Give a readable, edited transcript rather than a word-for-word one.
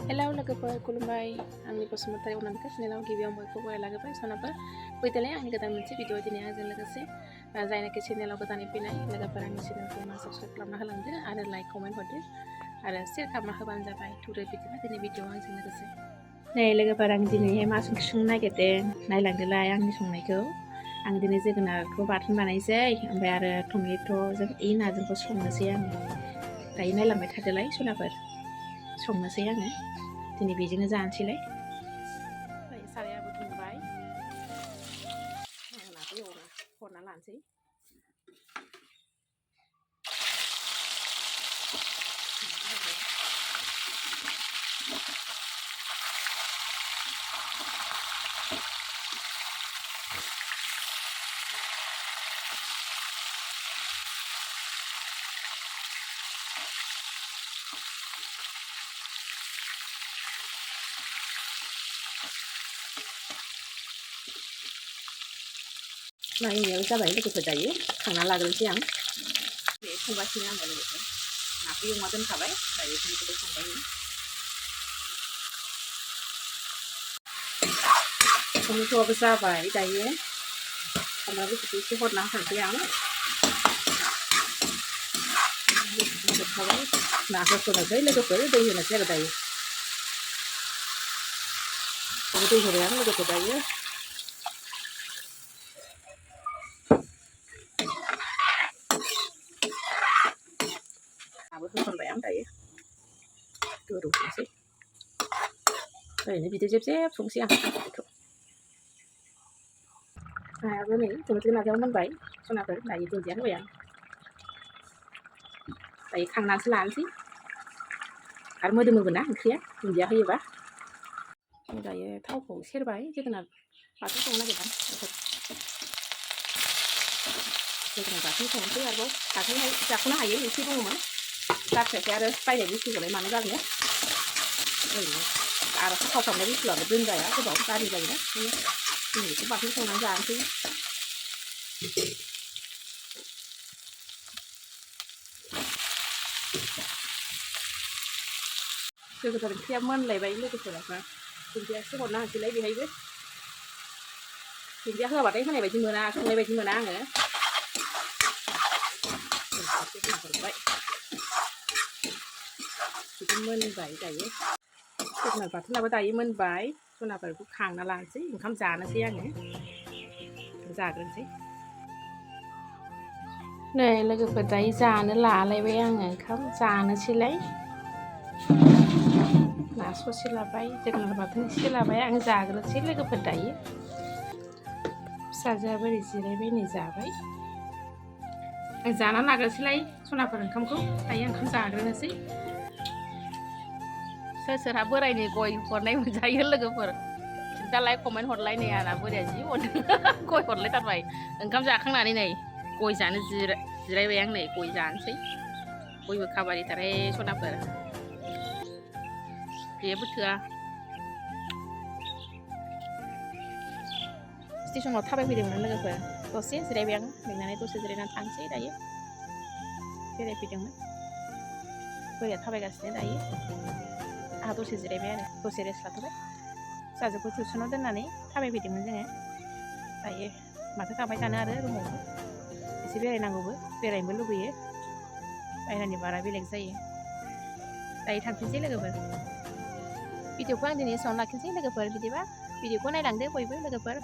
hello लोगोफोर खुलुमबाय आंनि बसुमतारी अनामिका चेनेलाव गिबियाव बयखौबो लागोबाय सनाफोर फैदोलाय आंनि गोदान मोनसे भिडिअ दिनै आंजों लोगोसे जायनाखि चेनेलाव गोदानै फैनाय लोगोफोर आंनि चेनेलखौ साबस्क्राइब खालामना होलांदो आरो लाइक कमेन्ट हरदो आरो शेयार खालामना होबानो जाबाय थुदो बिदिबा दिनै भिडिअ आंजों लोगोसे नै लोगोफोर आं दिनैहाय मा ओंख्रि संनो नागिरदों नायलांदोलाय आंनि संनायखौ आं दिनै जोगोनारखौ बाथोन बानायसै ओमफ्राय आरो टमेट'जों नाजोंखौ संनोसै आङो दायो नायलांबाय थादोलाय सनाफोर संनोसै आङो दिनै बेजोंनो जानोसैलाय दायो सारायाबो दुंबाय नाखौ हरना लानोसै नायनायाव जाबाय लोगोफोर दायो खांना लाग्रोनोसै आं बे संगासिनो आङो लोगोफोर नाखौ एवना दोनखाबाय दायो टमेट'खौ संबाय टमेट'आबो जाबाय दायो सामब्राम गुफुरखौ एसे हरना होनोसै आं नाखौ होनोसै लोगोफोर दै होनोसै आरो दायो दै होबाय आं लोगोफोर दायो नाबो होसनबाय आं दायो गोदौथोंसै ओरैनो बिदै जेब जेब संसै आं बेखौ नायाबो नै टमेट' नाजाबो मोनबाय सनाफोर दायो दुन्दिया होबाय आं दायो खांनानैसो लानोसै आरो मोदोमोबो ना ओंख्रिया दुन्दिया होयोबा दायो थावखौ सेरबाय जोगोनार बाथोन संनो नागिरदां जोगोनार बाथोन संनोसै आरोबाव दाख्लैहाय जाख'नो हायो एसे दङमोन जाथ्रायाखै आरो बायनाय बुस्थुखौलाय मानो गारनो ओरैनो आरो थाव सावनाय बुस्थुआबो दोनजाया गोबाव गाज्रि जायोना जों बेखौ बाथोन संनानै जानोसै लोगोफोर ओंख्रिया मोनलायबाय लोगोफोरा दुन्दिया एसे हरना होनोसैलाय बेहायबो दुन्दिया होआबाथाय होनाय बायदि मोना संनाय बायदि मोना आङो हरबाय बिदि मोनबाय दायो जोगोनार बाथोनाबो दायो मोनबाय सनाफोरखौ खांना लानोसै ओंखाम जानोसै आङो जाग्रोनोसै नै लोगोफोर दायो जानो लालायबाय आङो ओंखाम जानोसैलाय ना ससे लाबाय जोगोनार बाथोन एसे लाबाय आं जाग्रोनोसै लोगोफोर दायो फिसाजोआ बोरै जिरायबाय नै जाबाय आं जानानै लाग्रोनोसैलाय सनाफोर ओंखामखौ दायो ओंखाम जाग्रोनोसै सोर सोरहा बोरायनि गय हरनाय मोनजायो लोगोफोर खिन्थालाय कमेन्ट हरलाय नै आंना बोराया जि अनदों गय हरलायथारबाय ओंखाम जाखांनानै नै गय जानो जिरायबाय आं नै गय जानोसै गयबो खाबारिथारहाय सनाफोर जेबो थोआ स्टेसनाव थाबायफैदोंमोन लोगोफोर दसे जिरायबाय आं मेंनानै दसे जिरायनानै थांसै दायो बेरायफैदोंमोन बोराया थाबायगासिनो दायो आंहा दसे जिरायबाय आरो दसे रेस्ट लाथ'बाय फिसाजोखौ टिउसनाव दोननानै थाबायफैदोंमोन जोङो दायो माथो थाबाय थानो आरो रुमावबो एसे बेरायनांगौबो बेरायनोबो लुगैयो बायह्रानि बारा बेलेग जायो दायो थांफिनसै लोगोफोर भिडिअखौ आं दिनै एसेयावनो लाखिनोसै लोगोफोर बिदिबा भिडिअखौ नायलांदो बयबो लोगोफोर